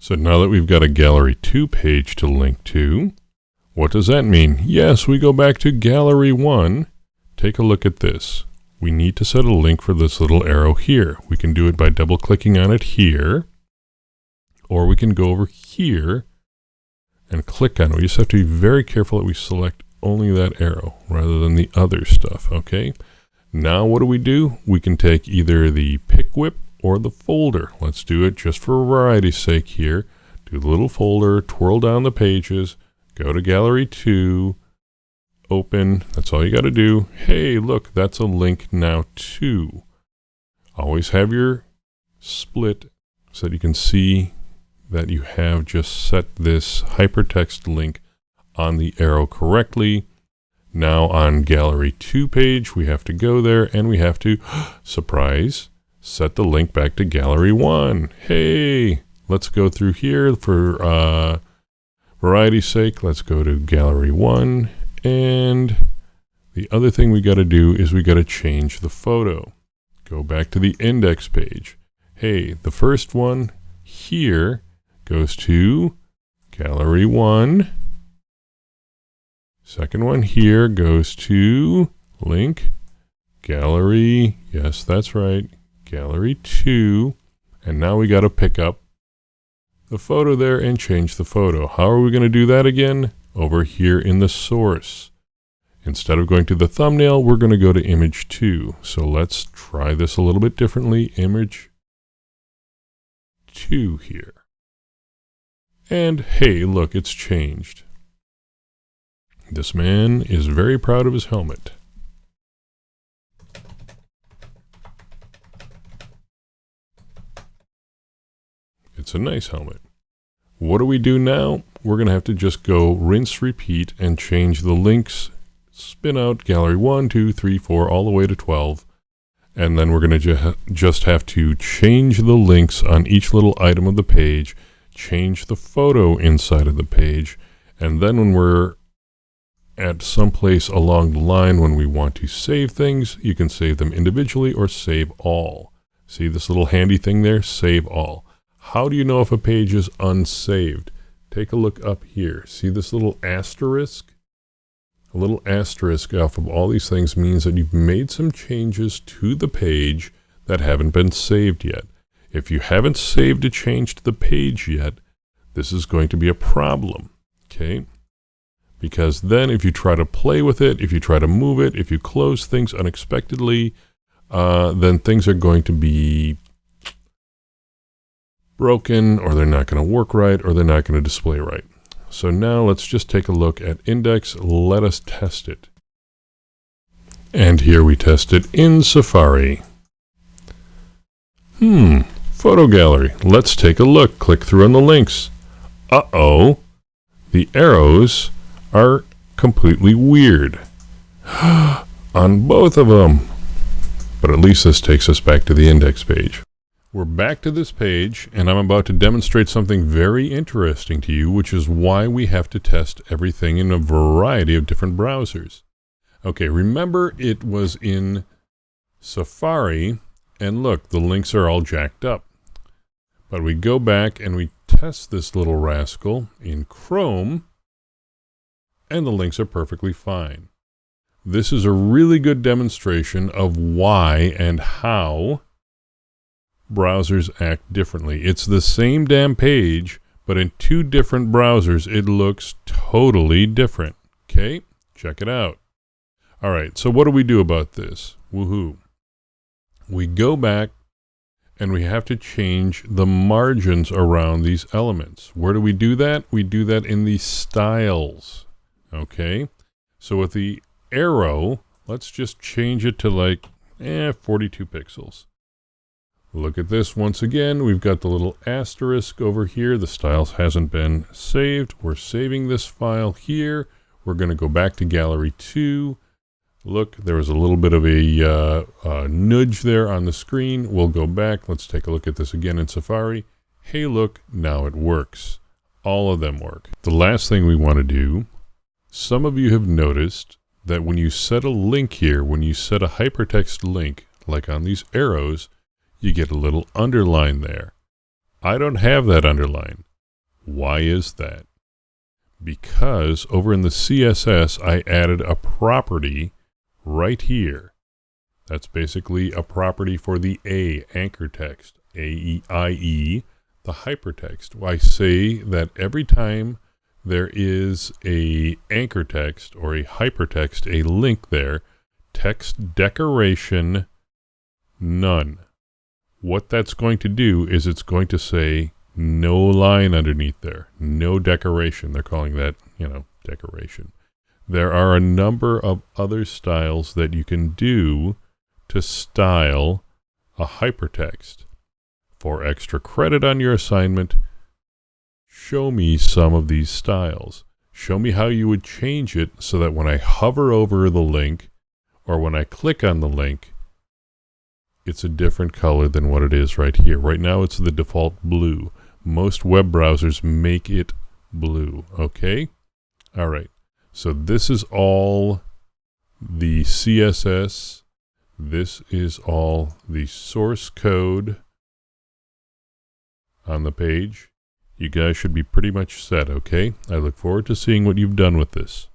So now that we've got a Gallery 2 page to link to, what does that mean? Yes, we go back to Gallery 1. Take a look at this. We need to set a link for this little arrow here. We can do it by double-clicking on it here, or we can go over here and click on it. We just have to be very careful that we select only that arrow rather than the other stuff, okay? Now what do? We can take either the pick whip or the folder. Let's do it just for variety's sake here. Do the little folder, twirl down the pages, go to Gallery 2, open. That's all you got to do. Hey, look, that's a link now too. Always have your split so that you can see that you have just set this hypertext link on the arrow correctly. Now on Gallery 2 page, we have to go there and we have to, surprise, set the link back to Gallery 1. Hey, let's go through here for variety's sake. Let's go to Gallery 1. And the other thing we got to do is we got to change the photo. Go back to the index page. Hey, the first one here goes to Gallery 1. Second one here goes to link Gallery, yes, that's right, Gallery 2. And now we got to pick up the photo there and change the photo. How are we going to do that again? Over here in the source. Instead of going to the thumbnail, we're going to go to image 2. So let's try this a little bit differently. Image 2 here. And hey, look, it's changed. This man is very proud of his helmet. It's a nice helmet. What do we do now? We're going to have to just go rinse, repeat, and change the links. Spin out Gallery 1, 2, 3, 4, all the way to 12. And then we're going to just have to change the links on each little item of the page, change the photo inside of the page, and then when we're at some place along the line when we want to save things, you can save them individually or save all. See this little handy thing there? Save all. How do you know if a page is unsaved? Take a look up here. See this little asterisk? A little asterisk off of all these things means that you've made some changes to the page that haven't been saved yet. If you haven't saved a change to the page yet, this is going to be a problem, okay? Because then if you try to play with it, if you try to move it, if you close things unexpectedly, then things are going to be broken, or they're not going to work right, or they're not going to display right. So now let's just take a look at index. Let us test it. And here we test it in Safari. Photo gallery. Let's take a look. Click through on the links. Uh-oh. The arrows are completely weird on both of them. But at least this takes us back to the index page. We're back to this page, and I'm about to demonstrate something very interesting to you, which is why we have to test everything in a variety of different browsers. Okay, remember it was in Safari, and look, the links are all jacked up. But we go back and we test this little rascal in Chrome, and the links are perfectly fine. This is a really good demonstration of why and how browsers act differently. It's the same damn page, but in two different browsers, it looks totally different. Okay, check it out. All right, so what do we do about this? Woohoo. We go back and we have to change the margins around these elements. Where do we do that? We do that in the styles. Okay, so with the arrow, let's just change it to like 42 pixels. Look at this once again. We've got the little asterisk over here. The styles hasn't been saved. We're saving this file here. We're going to go back to Gallery 2. Look, there was a little bit of a nudge there on the screen. We'll go back. Let's take a look at this again in Safari. Hey, look, now it works. All of them work. The last thing we want to do, some of you have noticed that when you set a link here, when you set a hypertext link, like on these arrows, you get a little underline there. I don't have that underline. Why is that? Because over in the CSS, I added a property right here. That's basically a property for the anchor text, i.e., the hypertext. I say that every time there is a anchor text or a hypertext, a link there, text decoration none. What that's going to do is it's going to say no line underneath there, no decoration. They're calling that, decoration. There are a number of other styles that you can do to style a hypertext. For extra credit on your assignment, show me some of these styles. Show me how you would change it so that when I hover over the link or when I click on the link, it's a different color than what it is right here. Right now it's the default blue. Most web browsers make it blue, okay? All right, so this is all the CSS. This is all the source code on the page. You guys should be pretty much set, okay? I look forward to seeing what you've done with this.